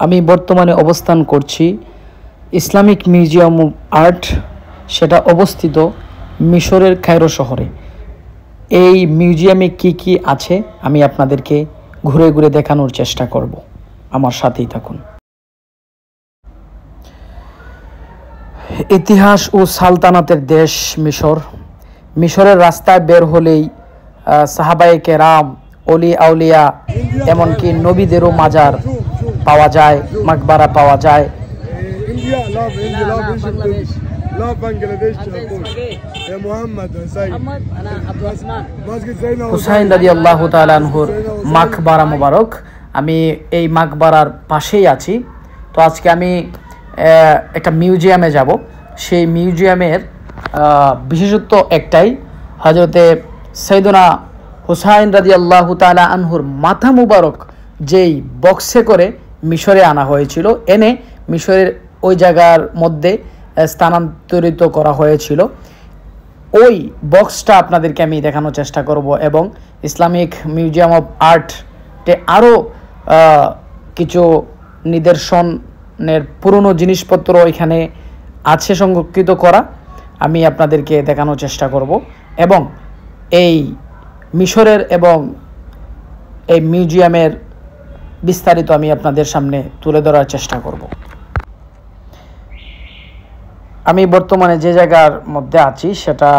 আমি বর্তমানে অবস্থান করছি ইসলামিক মিউজিয়াম অফ আর্ট, সেটা অবস্থিত মিশরের কায়রো শহরে। এই মিউজিয়ামে কি কি আছে আমি আপনাদেরকে ঘুরে ঘুরে দেখানোর চেষ্টা করব, আমার সাথেই থাকুন। ইতিহাস ও সালতানাতের দেশ মিশর। মিশরের রাস্তায় বের হলেই সাহাবায়ে কেরাম, অলি আউলিয়া, এমনকি নবীদেরও মাজার পাওয়া যায়, মাকবারা পাওয়া যায়। হুসাইন রাদিয়াল্লাহু তাআলা আনহুর মাকবারা মুবারক। আমি এই মাকবারার পাশেই আছি। তো আজকে আমি একটা মিউজিয়ামে যাব। সেই মিউজিয়ামের বিশেষত্ব একটাই, হযরতে সাইয়েদনা হুসাইন রাদিয়াল্লাহু তাআলা আনহুর মাথা মুবারক যেই বক্সে করে মিশরে আনা হয়েছিল, এনে মিশরের ওই জায়গার মধ্যে স্থানান্তরিত করা হয়েছিল। ওই বক্সটা আপনাদেরকে আমি দেখানোর চেষ্টা করব এবং ইসলামিক মিউজিয়াম অফ আর্টে আরও কিছু নিদর্শনের পুরনো জিনিসপত্র এখানে আছে সংরক্ষিত করা, আমি আপনাদেরকে দেখানোর চেষ্টা করব এবং এই মিশরের এবং এই মিউজিয়ামের বিস্তারিত আমি আপনাদের সামনে তুলে ধরার চেষ্টা করব। আমি বর্তমানে যে জায়গার মধ্যে আছি সেটা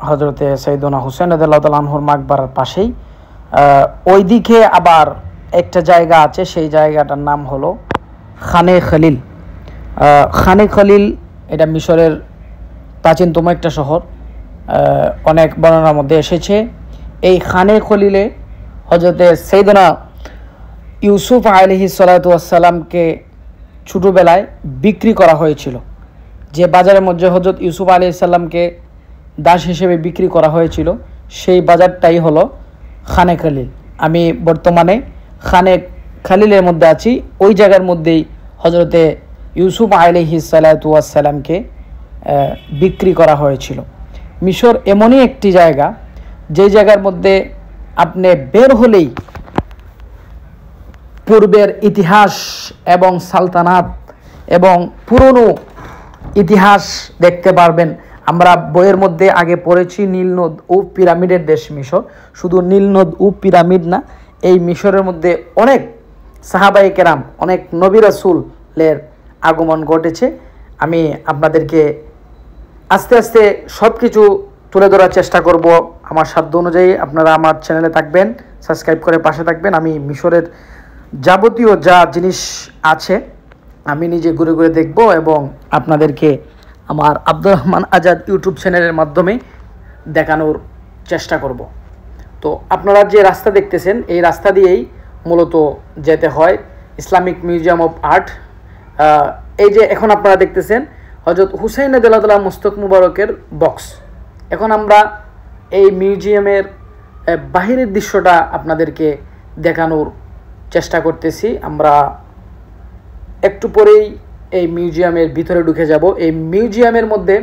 হযরতে সাইয়েদনা হুসাইন রাদিয়াল্লাহু তাআলা আনহুর মাকবারার পাশেই। ওইদিকে আবার একটা জায়গা আছে, সেই জায়গাটার নাম হলো খানে খলিল। খানে খলিল এটা মিশরের প্রাচীনতম একটা শহর, অনেক বর্ণনার মধ্যে এসেছে। এই খানে খলিলে হযরতে সাইয়েদনা ইউসুফ আলাইহিস সালাতু ওয়াস সালামকে ছোটোবেলায় বিক্রি করা হয়েছিল। যে বাজারের মধ্যে হযরত ইউসুফ আলাইহিস সালামকে দাস হিসেবে বিক্রি করা হয়েছিল, সেই বাজারটাই হলো খানে খলিল। আমি বর্তমানে খানে খলিলের মধ্যে আছি। ওই জায়গার মধ্যেই হযরতে ইউসুফ আলাইহিস সালাতু ওয়াস সালামকে বিক্রি করা হয়েছিল। মিশর এমনই একটি জায়গা, যে জায়গার মধ্যে আপনি বের হলেই পূর্বের ইতিহাস এবং সালতানাত এবং পুরনো ইতিহাস দেখতে পারবেন। আমরা বইয়ের মধ্যে আগে পড়েছি নীলনদ ও পিরামিডের দেশ মিশর। শুধু নীলনদ ও পিরামিড না, এই মিশরের মধ্যে অনেক সাহাবায়ে কেরাম, অনেক নবী রাসূলের আগমন ঘটেছে। আমি আপনাদেরকে আস্তে আস্তে সব কিছু তুলে ধরার চেষ্টা করব আমার সাধ্য অনুযায়ী। আপনারা আমার চ্যানেলে থাকবেন, সাবস্ক্রাইব করে পাশে থাকবেন। আমি মিশরের যাবতীয় যা জিনিস আছে আমি নিজে ঘুরে ঘুরে দেখব এবং আপনাদেরকে আমার আব্দুর রহমান আজাদ ইউটিউব চ্যানেলের মাধ্যমে দেখানোর চেষ্টা করব। তো আপনারা যে রাস্তা দেখতেছেন, এই রাস্তা দিয়েই মূলত যেতে হয় ইসলামিক মিউজিয়াম অফ আর্ট। এই যে এখন আপনারা দেখতেছেন হযরত হুসাইন রাদিয়াল্লাহু তাআলা মস্তক মুবারকের বক্স। এখন আমরা এই মিউজিয়ামের বাহিরের দৃশ্যটা আপনাদেরকে দেখানোর চেষ্টা করতেছি। আমরা একটু পরেই এই মিউজিয়ামের ভিতরে ঢুকে যাব। এই মিউজিয়ামের মধ্যে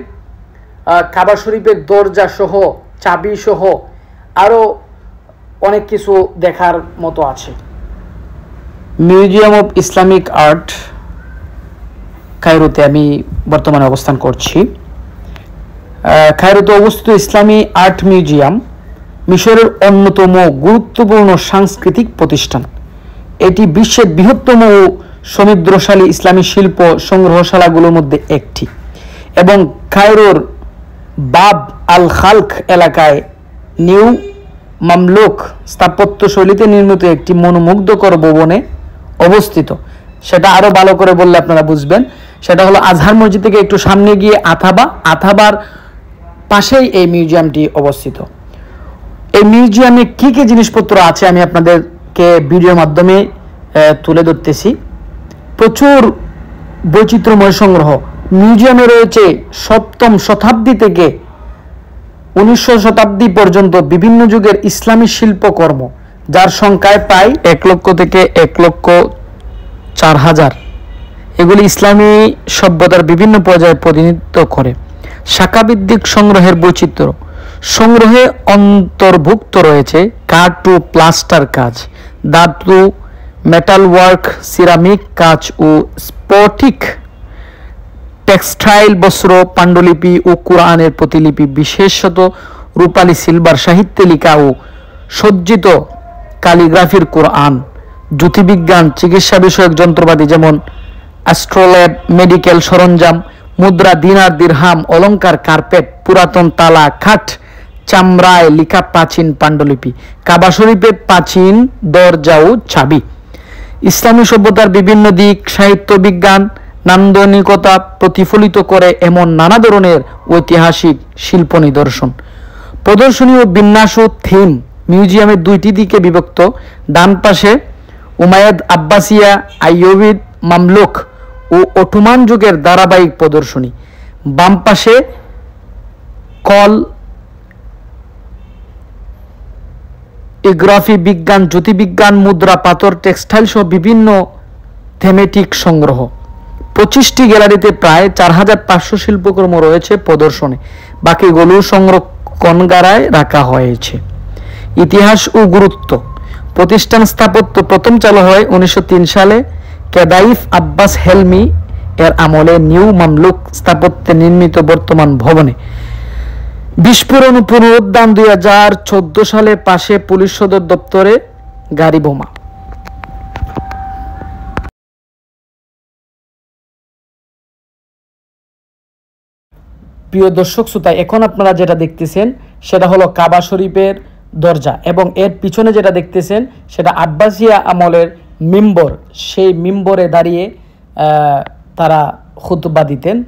কাবা শরীফের দরজা সহ, চাবি সহ আরও অনেক কিছু দেখার মতো আছে। মিউজিয়াম অফ ইসলামিক আর্ট কায়রোতে আমি বর্তমানে অবস্থান করছি। কায়রোতে অবস্থিত ইসলামী আর্ট মিউজিয়াম মিশরের অন্যতম গুরুত্বপূর্ণ সাংস্কৃতিক প্রতিষ্ঠান। এটি বিশ্বের বৃহত্তম ও সমৃদ্ধশালী ইসলামী শিল্প সংগ্রহশালাগুলোর মধ্যে একটি এবং কায়রোর বাব আল খালক এলাকায় নিউ মামলুক স্থাপত্যশৈলীতে নির্মিত একটি মনোমুগ্ধকর ভবনে অবস্থিত। সেটা আরও ভালো করে বললে আপনারা বুঝবেন। সেটা হলো আজহার মসজিদ থেকে একটু সামনে গিয়ে আথাবার পাশেই এই মিউজিয়ামটি অবস্থিত। এই মিউজিয়ামে কী কী জিনিসপত্র আছে আমি আপনাদেরকে ভিডিওর মাধ্যমে তুলে ধরতেছি। প্রচুর বৈচিত্র্যময় সংগ্রহ। মিউজিয়ামে রয়েছে 7ম শতাব্দী থেকে 19 শতাব্দী পর্যন্ত বিভিন্ন যুগের ইসলামী শিল্পকর্ম, যার সংখ্যায় প্রায় 1 লক্ষ থেকে 1,04,000। এগুলি ইসলামী সভ্যতার বিভিন্ন পর্যায়ে প্রতিনিধিত্ব করে। শাখাভিত্তিক সংগ্রহের বৈচিত্র্য। সংগ্রহে অন্তর্ভুক্ত রয়েছে কাঠ ও প্লাস্টার কাজ, ধাতু, মেটাল ওয়ার্ক, সিরামিক কাজ ও স্ফটিক, টেক্সটাইল, বস্ত্র, পাণ্ডুলিপি ও কোরআনের প্রতিলিপি, বিশেষত রূপালী সিলভার সাহিত্যে লেখা ও সজ্জিত ক্যালিগ্রাফির কোরআন, জ্যোতির্বিজ্ঞান, চিকিৎসা বিষয়ক যন্ত্রপাতি যেমন অ্যাস্ট্রোল্যাব, মেডিকেল সরঞ্জাম, মুদ্রা, দিনার, দিরহাম, অলংকার, কার্পেট, পুরাতন তালা, খাট, চামড়ায় লেখা প্রাচীন পাণ্ডুলিপি, কাবা শরীফের প্রাচীন দরজা ও চাবি, ইসলামী সভ্যতার বিভিন্ন দিক, সাহিত্য, বিজ্ঞান, নান্দনিকতা প্রতিফলিত করে এমন নানা ধরনের ঐতিহাসিক শিল্প নিদর্শন। প্রদর্শনী ও বিন্যাস ও থিম মিউজিয়ামের দুইটি দিকে বিভক্ত। ডান পাশে উমাইয়াদ, আব্বাসিয়া, আইয়ুবিদ, মামলুক ও অটোমান যুগের ধারাবাহিক প্রদর্শনী। বাম পাশে কল ইগ্রাফি, বিজ্ঞান, জ্যোতির্বিজ্ঞান, মুদ্রা, পাথর, টেক্সটাইল সহ বিভিন্ন থেমেটিক সংগ্রহ। 25টি গ্যালারিতে প্রায় 4500 শিল্পকর্ম রয়েছে প্রদর্শনে, বাকিগুলো সংরক্ষণগারায় রাখা হয়েছে। ইতিহাস ও গুরুত্ব। প্রতিষ্ঠান স্থাপত্য প্রথম চালু হয় 1903 সালে কেদাইফ আব্বাস হেলমি এর আমলে নিউ মামলুক স্থাপত্যে নির্মিত বর্তমান ভবনে। বিস্ফোরণ ও পুনরুদ্ধার 2014 সালে পাশে পুলিশ সদর দপ্তরে গাড়ি বোমা। প্রিয় দর্শক শ্রোতা, এখন আপনারা যেটা দেখতেছেন সেটা হলো কাবা শরীফের দরজা, এবং এর পিছনে যেটা দেখতেছেন সেটা আব্বাসিয়া আমলের মিম্বর। সেই মিম্বরে দাঁড়িয়ে তারা খুতবা দিতেন।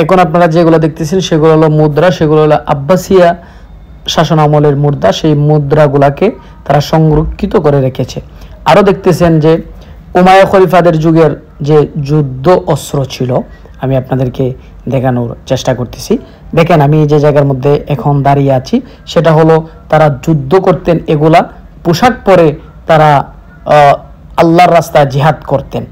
এখন আপনারা যেগুলো দেখতেছেন সেগুলো হলো মুদ্রা, সেগুলো হলো আব্বাসিয়া শাসন আমলের মুদ্রা। সেই মুদ্রাগুলাকে তারা সংরক্ষিত করে রেখেছে। আরও দেখতেছেন যে উমাইয়া খলিফাদের যুগের যে যুদ্ধ অস্ত্র ছিল, আমি আপনাদেরকে দেখানোর চেষ্টা করতেছি। দেখেন আমি যে জায়গার মধ্যে এখন দাঁড়িয়ে আছি সেটা হলো তারা যুদ্ধ করতেন, এগুলা পোশাক পরে তারা আল্লাহর রাস্তায় জিহাদ করতেন।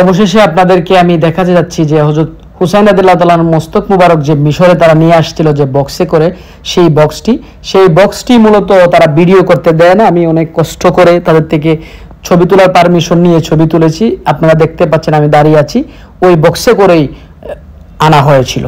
অবশেষে আপনাদেরকে আমি দেখাতে যাচ্ছি যে হযরত হুসাইন রাদিয়াল্লাহু তাআলার মস্তক মুবারক যে মিশরে তারা নিয়ে আসছিল যে বক্সে করে, সেই বক্সটি মূলত তারা ভিডিও করতে দেয় না। আমি অনেক কষ্ট করে তাদের থেকে ছবি তোলার পারমিশন নিয়ে ছবি তুলেছি। আপনারা দেখতে পাচ্ছেন আমি দাঁড়িয়ে আছি, ওই বক্সে করেই আনা হয়েছিল।